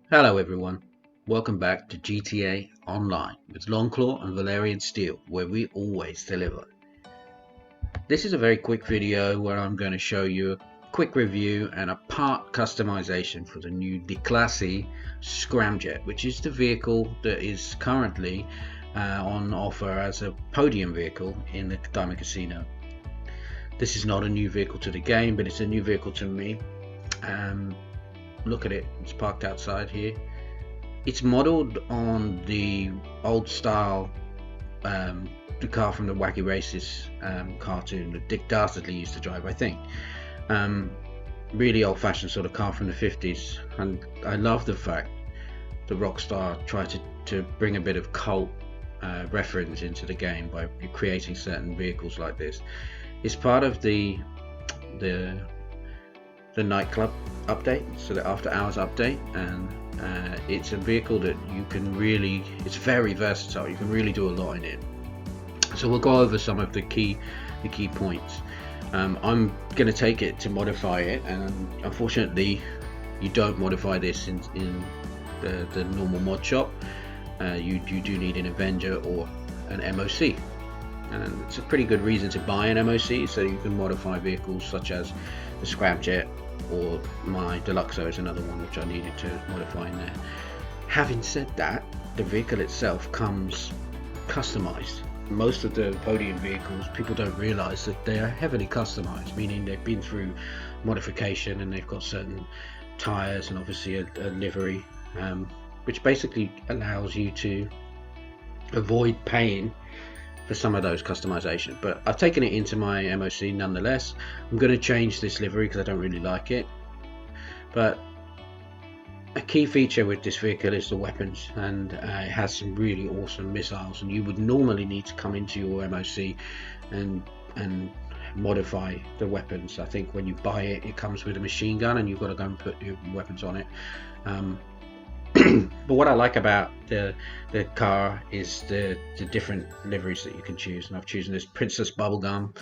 Hello everyone, welcome back to GTA Online with Longclaw and Valyrian Steel, where we always deliver. This is a very quick video where I'm going to show you a quick review and a part customization for the new Déclassé Scramjet, which is the vehicle that is currently on offer as a podium vehicle in the Diamond Casino. This is not a new vehicle to the game, but it's a new vehicle to me. Look at it, it's parked outside here. It's modeled on the old style the car from the Wacky Races cartoon that Dick Dastardly used to drive, I think. Really old-fashioned sort of car from the 50s, and I love the fact that Rockstar tried to bring a bit of cult reference into the game by creating certain vehicles like this. It's part of the nightclub update, so the after hours update, and it's a vehicle that you can really, it's very versatile, you can really do a lot in it. So we'll go over some of the key points. I'm going to take it to modify it, and unfortunately you don't modify this in the normal mod shop. You do need an Avenger or an MOC, and it's a pretty good reason to buy an MOC, so you can modify vehicles such as the Scramjet, or my Déclassé is another one which I needed to modify in there. Having said that, the vehicle itself comes customized. Most of the podium vehicles, people don't realize that they are heavily customized, meaning they've been through modification and they've got certain tires and obviously a livery, which basically allows you to avoid paying for some of those customization. But I've taken it into my MOC nonetheless. I'm going to change this livery because I don't really like it, but a key feature with this vehicle is the weapons, and it has some really awesome missiles, and you would normally need to come into your MOC and modify the weapons. I think when you buy it, it comes with a machine gun and you've got to go and put your weapons on it. But what I like about the car is the different liveries that you can choose, and I've chosen this Princess Bubblegum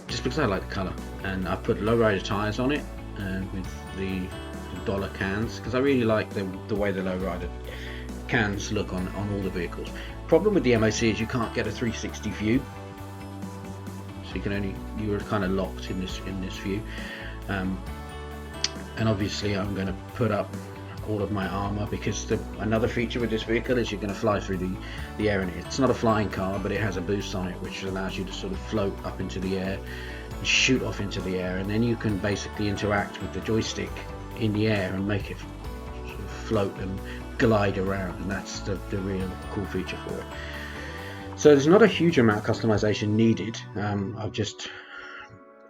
just because I like the colour, and I've put lowrider tyres on it with the dollar cans because I really like the way the lowrider cans look on all the vehicles. Problem with the MOC is you can't get a 360 view, so you're kind of locked in this view, and obviously I'm going to put up all of my armor because another feature with this vehicle is you're going to fly through the air in it. It's not a flying car, but it has a boost on it which allows you to sort of float up into the air and shoot off into the air, and then you can basically interact with the joystick in the air and make it sort of float and glide around, and that's the real cool feature for it. So there's not a huge amount of customization needed. I've just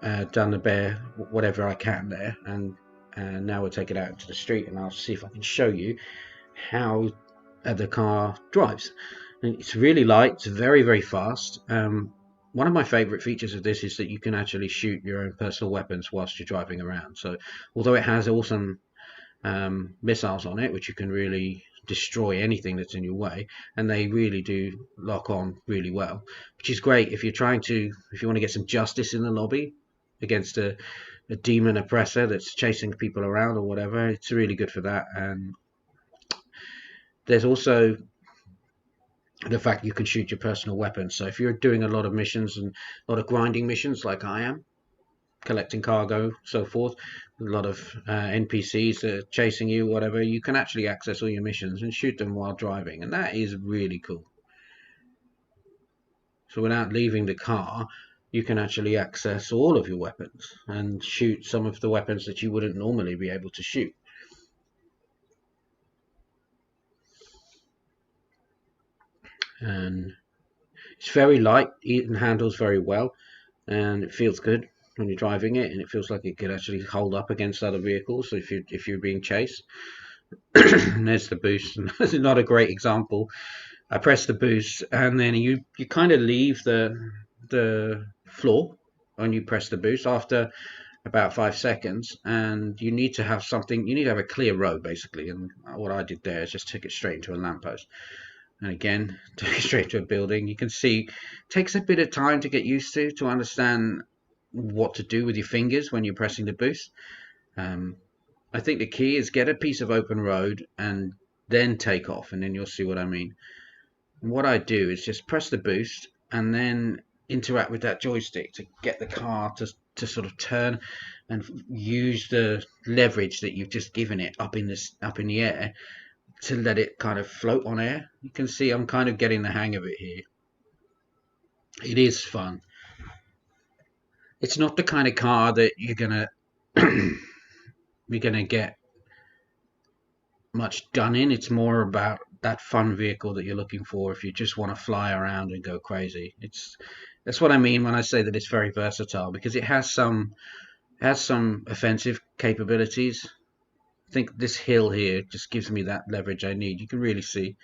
done the bare whatever I can there, and now we'll take it out into the street and I'll see if I can show you how the car drives. And it's really light, it's very fast. One of my favorite features of this is that you can actually shoot your own personal weapons whilst you're driving around. So although it has awesome missiles on it, which you can really destroy anything that's in your way, and they really do lock on really well, which is great if you want to get some justice in the lobby against a demon oppressor that's chasing people around or whatever. It's really good for that. And there's also the fact you can shoot your personal weapons. So if you're doing a lot of missions and a lot of grinding missions like I am, collecting cargo, so forth, a lot of NPCs chasing you, whatever, you can actually access all your missions and shoot them while driving, and that is really cool. So without leaving the car, you can actually access all of your weapons and shoot some of the weapons that you wouldn't normally be able to shoot. And it's very light, it handles very well, and it feels good when you're driving it, and it feels like it could actually hold up against other vehicles if you're being chased. And there's the boost, and this is not a great example. I press the boost, and then you kind of leave the floor when you press the boost after about 5 seconds, and you need to have a clear road basically. And what I did there is just took it straight into a lamppost, and again took it straight to a building. You can see it takes a bit of time to get used to understand what to do with your fingers when you're pressing the boost. I think the key is get a piece of open road and then take off, and then you'll see what I mean. And what I do is just press the boost and then interact with that joystick to get the car to sort of turn and use the leverage that you've just given it up in the air to let it kind of float on air. You can see I'm kind of getting the hang of it here. It is fun. It's not the kind of car that you're gonna get much done in. It's more about that fun vehicle that you're looking for if you just want to fly around and go crazy. That's what I mean when I say that it's very versatile, because it has some offensive capabilities. I think this hill here just gives me that leverage I need. You can really see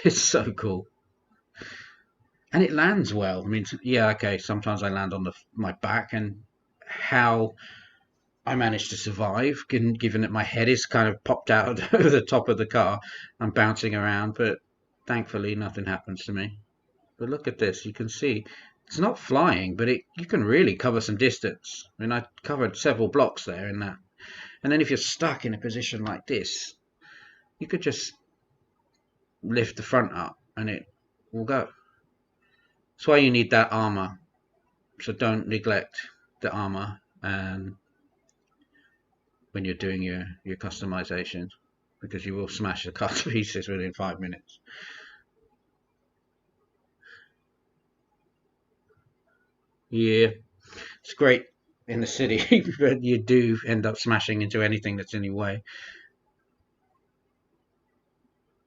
it's so cool. And it lands well. I mean, yeah, okay, sometimes I land on my back, and how I managed to survive, given that my head is kind of popped out over the top of the car. I'm bouncing around, but thankfully nothing happens to me. But look at this. You can see it's not flying, but you can really cover some distance. I mean, I covered several blocks there in that. And then if you're stuck in a position like this, you could just lift the front up and it will go. That's why you need that armor. So don't neglect the armor when you're doing your customizations, because you will smash the car to pieces within 5 minutes. Yeah, it's great in the city, but you do end up smashing into anything that's in your way.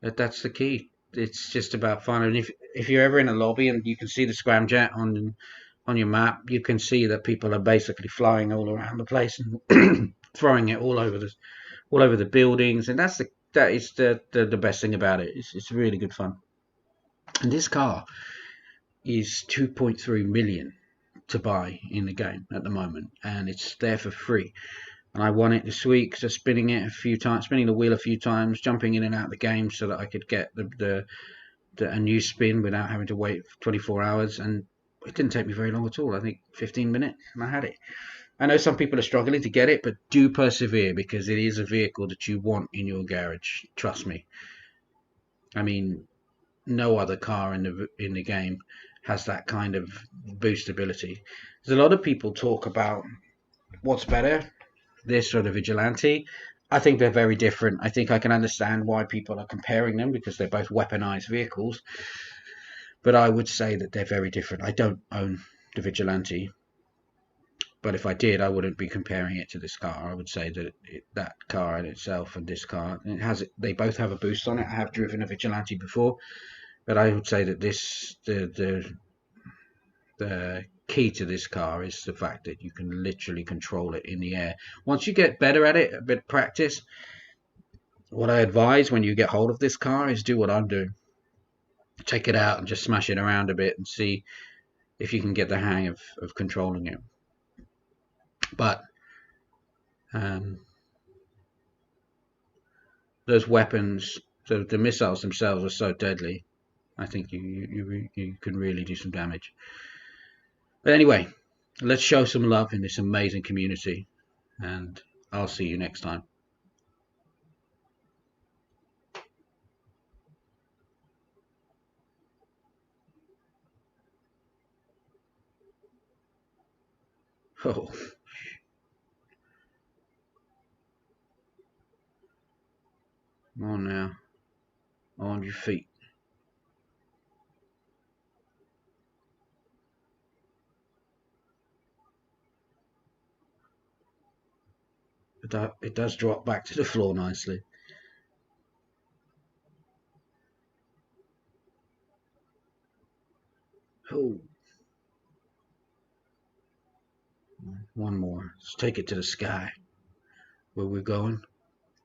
But that's the key. It's just about fun. And if you're ever in a lobby and you can see the Scramjet on your map, you can see that people are basically flying all around the place and throwing it all over the buildings, and that is the best thing about it. It's really good fun. And this car is 2.3 million to buy in the game at the moment, and it's there for free. And I won it this week, so spinning the wheel a few times, jumping in and out of the game so that I could get a new spin without having to wait 24 hours. And it didn't take me very long at all. I think 15 minutes, and I had it. I know some people are struggling to get it, but do persevere, because it is a vehicle that you want in your garage. Trust me. I mean, no other car in the game has that kind of boostability. There's a lot of people talk about what's better, this or the Vigilante. I think they're very different. I think I can understand why people are comparing them, because they're both weaponized vehicles. But I would say that they're very different. I don't own the Vigilante, but if I did, I wouldn't be comparing it to this car. I would say that that car in itself and this car, they both have a boost on it. I have driven a Vigilante before, but I would say that the key to this car is the fact that you can literally control it in the air. Once you get better at it, a bit of practice, what I advise when you get hold of this car is do what I'm doing. Take it out and just smash it around a bit and see if you can get the hang of controlling it. But those weapons, the missiles themselves, are so deadly. I think you can really do some damage. But anyway, let's show some love in this amazing community, and I'll see you next time. Oh. Come on now. On your feet. It does drop back to the floor nicely. Oh. One more. Let's take it to the sky. Where we're going,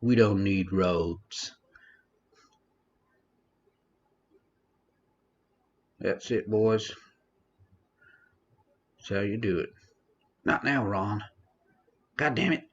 we don't need roads. That's it, boys. That's how you do it. Not now, Ron. God damn it.